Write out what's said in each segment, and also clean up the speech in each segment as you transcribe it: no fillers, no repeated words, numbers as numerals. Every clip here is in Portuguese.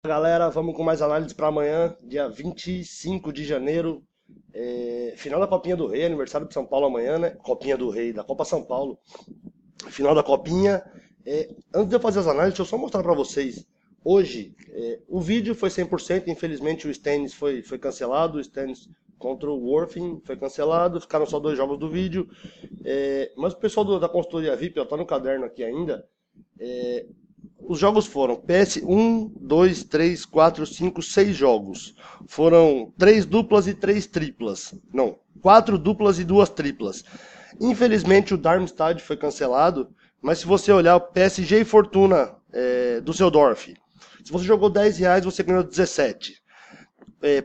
Galera, vamos com mais análise para amanhã, dia 25 de janeiro, final da Copinha do Rei, aniversário de São Paulo amanhã, né? Copinha do Rei, da Copa São Paulo, final da Copinha. Antes de eu fazer as análises, deixa eu só mostrar para vocês. Hoje, o vídeo foi 100%, infelizmente o Stennis foi cancelado, o Stennis contra o Worthing foi cancelado, ficaram só dois jogos do vídeo. Mas o pessoal da consultoria VIP, ó, tá no caderno aqui ainda. Os jogos foram PS 1, 2, 3, 4, 5, 6 jogos. Foram 3 duplas e 3 triplas. Não, 4 duplas e 2 triplas. Infelizmente o Darmstadt foi cancelado, mas se você olhar o PSG e Fortuna Düsseldorf, se você jogou R$ 10, você ganhou 17.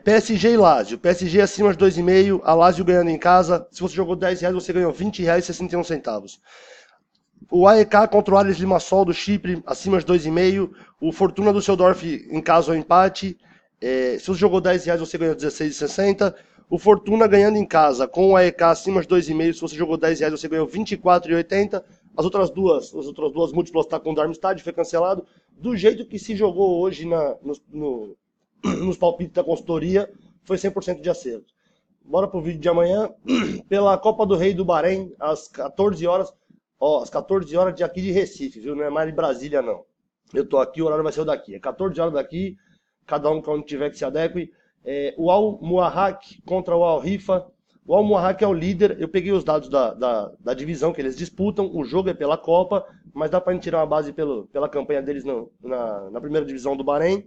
PSG e Lazio, PSG acima de 2,5, a Lazio ganhando em casa, se você jogou R$ 10, você ganhou R$ 20,61. O AEK contra o Ares Limassol do Chipre, acima de 2,5. O Fortuna Düsseldorf em caso ao empate. Se você jogou R$ 10, você ganhou 16,60. O Fortuna ganhando em casa com o AEK acima de 2,5. Se você jogou R$ 10, você ganhou 24,80. As outras duas múltiplas tá com o Darmstadt, foi cancelado. Do jeito que se jogou hoje nos palpites da consultoria, foi 100% de acerto. Bora pro vídeo de amanhã. Pela Copa do Rei do Bahrein, às 14 horas. Ó, às 14 horas de aqui de Recife, viu? Não é mais de Brasília, não. Eu tô aqui, o horário vai ser o daqui. É 14 horas daqui, cada um quando tiver que se adeque. O Al Muharraq contra o Al Rifa. O Al Muharraq é o líder. Eu peguei os dados da divisão que eles disputam. O jogo é pela Copa, mas dá pra gente tirar uma base pela campanha deles na primeira divisão do Bahrein.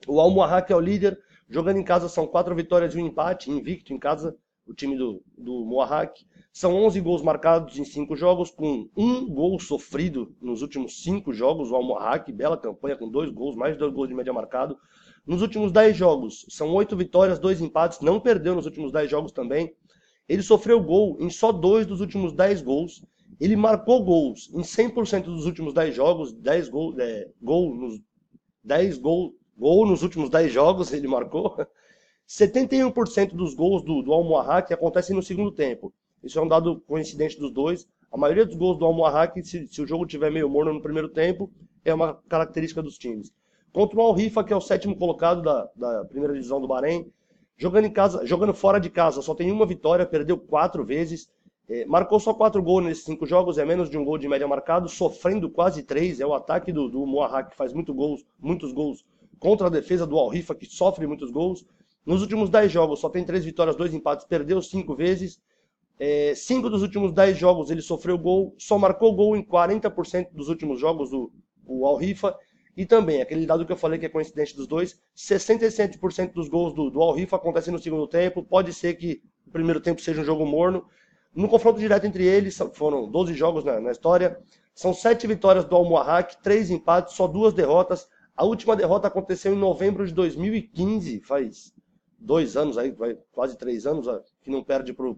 O Al Muharraq é o líder. Jogando em casa são 4 vitórias e um empate, invicto em casa, o time do Muharraq. São 11 gols marcados em 5 jogos, com um gol sofrido nos últimos 5 jogos. O Al Muharraq, bela campanha, com 2 gols, mais de 2 gols de média marcado. Nos últimos 10 jogos, são 8 vitórias, 2 empates, não perdeu nos últimos 10 jogos também. Ele sofreu gol em só 2 dos últimos 10 gols. Ele marcou gols em 100% dos últimos 10 jogos, 10 gols, gol nos últimos 10 jogos ele marcou. 71% dos gols do Al Muharraq acontecem no segundo tempo. Isso é um dado coincidente dos dois. A maioria dos gols do Al Muharraq, se o jogo tiver meio morno no primeiro tempo, é uma característica dos times. Contra o Al Rifa, que é o 7º colocado da primeira divisão do Bahrein, jogando fora de casa, só tem uma vitória, perdeu 4 vezes. Marcou só 4 gols nesses 5 jogos, é menos de um gol de média marcado, sofrendo quase 3. É o ataque do Muharraq que faz muitos gols contra a defesa do Al Rifa, que sofre muitos gols. Nos últimos 10 jogos, só tem 3 vitórias, 2 empates, perdeu 5 vezes. 5 dos últimos 10 jogos ele sofreu gol, só marcou gol em 40% dos últimos jogos o Al Rifa. E também, aquele dado que eu falei que é coincidente dos dois, 67% dos gols do Al Rifa acontecem no segundo tempo. Pode ser que o primeiro tempo seja um jogo morno. No confronto direto entre eles, foram 12 jogos na história. São 7 vitórias do Al Muharraq, 3 empates, só 2 derrotas. A última derrota aconteceu em novembro de 2015, faz 2 anos aí, quase 3 anos, que não perde pro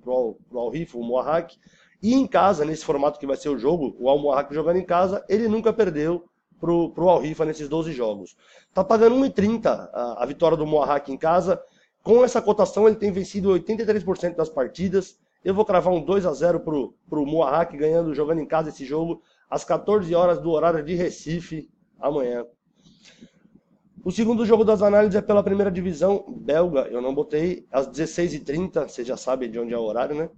Al Rifa, o Muharraq. E em casa, nesse formato que vai ser o jogo, o Al Muharraq jogando em casa, ele nunca perdeu pro Al Rifa nesses 12 jogos. Tá pagando 1,30 a vitória do Muharraq em casa. Com essa cotação, ele tem vencido 83% das partidas. Eu vou cravar um 2-0 pro Muharraq jogando em casa esse jogo, às 14 horas do horário de Recife, amanhã. O segundo jogo das análises é pela primeira divisão belga, eu não botei, às 16h30, você já sabe de onde é o horário, né?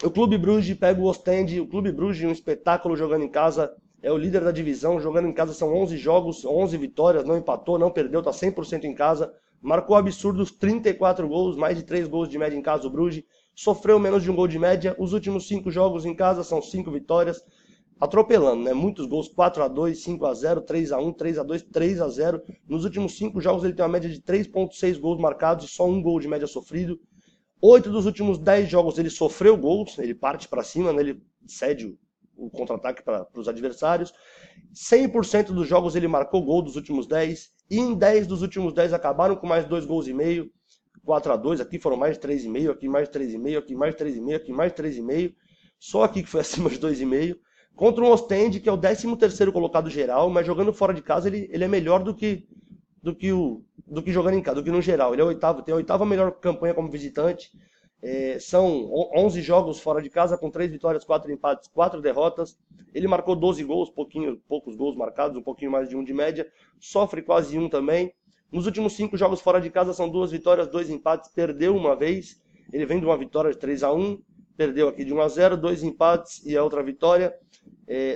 O Clube Bruges pega o Ostende, o Clube Bruges, um espetáculo jogando em casa, é o líder da divisão, jogando em casa são 11 jogos, 11 vitórias, não empatou, não perdeu, tá 100% em casa, marcou absurdos 34 gols, mais de 3 gols de média em casa o Bruges, sofreu menos de um gol de média, os últimos 5 jogos em casa são 5 vitórias, atropelando, né? Muitos gols, 4-2, 5-0, 3-1, 3-2, 3-0. Nos últimos 5 jogos ele tem uma média de 3,6 gols marcados e só um gol de média sofrido. 8 dos últimos 10 jogos ele sofreu gols, ele parte para cima, né? Ele cede o contra-ataque para os adversários. 100% dos jogos ele marcou gol dos últimos 10. E em 10 dos últimos 10 acabaram com mais 2 gols e meio. 4-2, aqui foram mais de 3,5, aqui mais de 3,5, aqui mais de 3,5, aqui mais de 3,5. Só aqui que foi acima de 2,5. Contra o Ostende, que é o 13º colocado geral, mas jogando fora de casa ele é melhor do que jogando em casa, do que no geral. Ele é tem a 8ª melhor campanha como visitante. São 11 jogos fora de casa, com 3 vitórias, 4 empates, 4 derrotas. Ele marcou 12 gols, poucos gols marcados, um pouquinho mais de um de média. Sofre quase um também. Nos últimos 5 jogos fora de casa são 2 vitórias, 2 empates, perdeu uma vez. Ele vem de uma vitória de 3-1, perdeu aqui de 1-0, 2 empates e a outra vitória.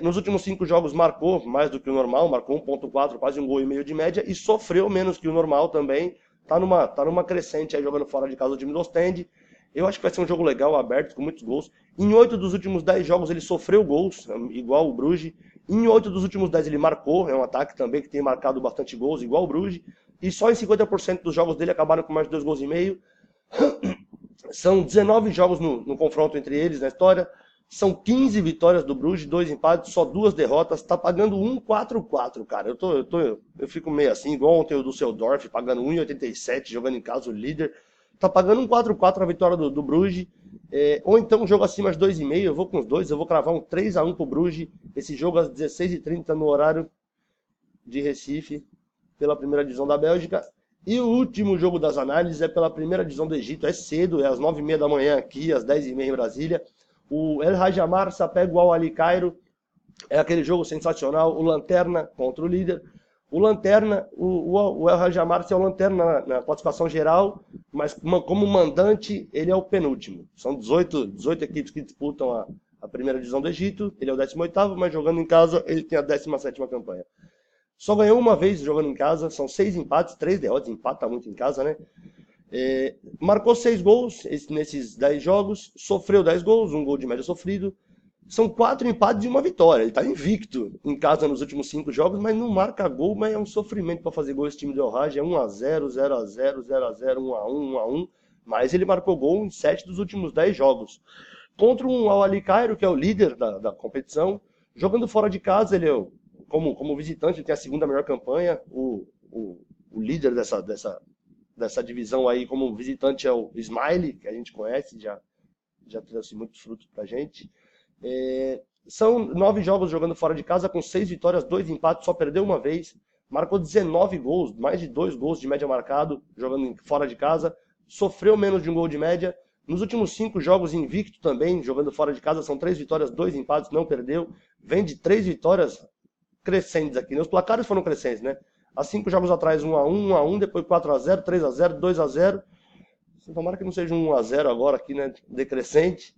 Nos últimos 5 jogos marcou mais do que o normal, marcou 1.4, quase um gol e meio de média, e sofreu menos que o normal também. Tá numa crescente aí jogando fora de casa o time do Ostende. Eu acho que vai ser um jogo legal, aberto, com muitos gols. Em 8 dos últimos 10 jogos ele sofreu gols, igual o Bruges. Em 8 dos últimos 10 ele marcou, é um ataque também que tem marcado bastante gols, igual o Bruges. E só em 50% dos jogos dele acabaram com mais de 2 gols e meio. São 19 jogos no confronto entre eles na história. São 15 vitórias do Bruges, 2 empates, só 2 derrotas. Tá pagando 1,44, cara. Eu fico meio assim, igual ontem o do Düsseldorf, pagando 1,87, jogando em casa o líder. Tá pagando 1,44 a vitória do Bruges. Ou então um jogo acima de 2,5. Eu vou com os dois. Eu vou cravar um 3-1 pro Bruges. Esse jogo às 16h30 no horário de Recife, pela primeira divisão da Bélgica. E o último jogo das análises é pela primeira divisão do Egito. É cedo, é às 9h30 da manhã aqui, às 10h30 em Brasília. O El Hadj Amarsa pega o Al Ahly Cairo. É aquele jogo sensacional. O Lanterna contra o líder. O Lanterna, o El Hadj Amarsa é o Lanterna na classificação geral, mas como mandante ele é o penúltimo. São 18 equipes que disputam a primeira divisão do Egito. Ele é o 18º, mas jogando em casa ele tem a 17ª campanha. Só ganhou uma vez jogando em casa, são 6 empates, 3 derrotas, empata muito em casa, né? Marcou 6 gols nesses 10 jogos, sofreu 10 gols, um gol de média sofrido. São 4 empates e uma vitória. Ele está invicto em casa nos últimos 5 jogos, mas não marca gol, mas é um sofrimento para fazer gol esse time do El Hadj. É 1-0, 0-0, 0-0, 1-1, 1-1, mas ele marcou gol em 7 dos últimos 10 jogos. Contra um Al Ahly Cairo, que é o líder da competição, jogando fora de casa, ele é como visitante, ele tem a segunda melhor campanha. O líder dessa divisão aí, como visitante, é o Ismaili, que a gente conhece, já trouxe muitos frutos pra gente. São 9 jogos jogando fora de casa, com 6 vitórias, 2 empates, só perdeu uma vez. Marcou 19 gols, mais de 2 gols de média marcado, jogando fora de casa. Sofreu menos de um gol de média. Nos últimos 5 jogos, invicto também, jogando fora de casa, são 3 vitórias, 2 empates, não perdeu. Vem de 3 vitórias crescentes aqui, né? Os placares foram crescentes, né? Há 5 jogos atrás, 1-1, 1-1, depois 4-0, 3-0, 2-0. Tomara que não seja um 1-0 agora aqui, né? Decrescente.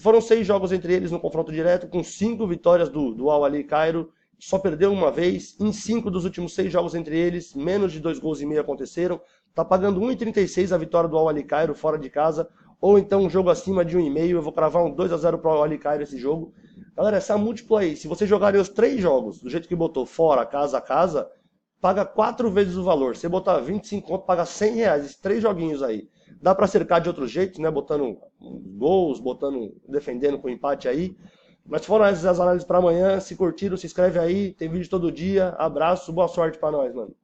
Foram 6 jogos entre eles no confronto direto, com 5 vitórias do Al Ahly Cairo, só perdeu uma vez. Em 5 dos últimos 6 jogos entre eles, menos de 2 gols e meio aconteceram. Tá pagando 1,36 a vitória do Al Ahly Cairo fora de casa, ou então um jogo acima de 1,5. Eu vou cravar um 2-0 pro Al Ahly Cairo esse jogo. Galera, essa múltipla aí, se você jogarem os 3 jogos do jeito que botou, fora, casa a casa, paga 4 vezes o valor. Se botar 25 conto, paga R$100, esses 3 joguinhos aí. Dá para cercar de outro jeito, né? Botando gols, defendendo com empate aí. Mas foram essas as análises para amanhã. Se curtiram, se inscreve aí. Tem vídeo todo dia. Abraço, boa sorte para nós, mano.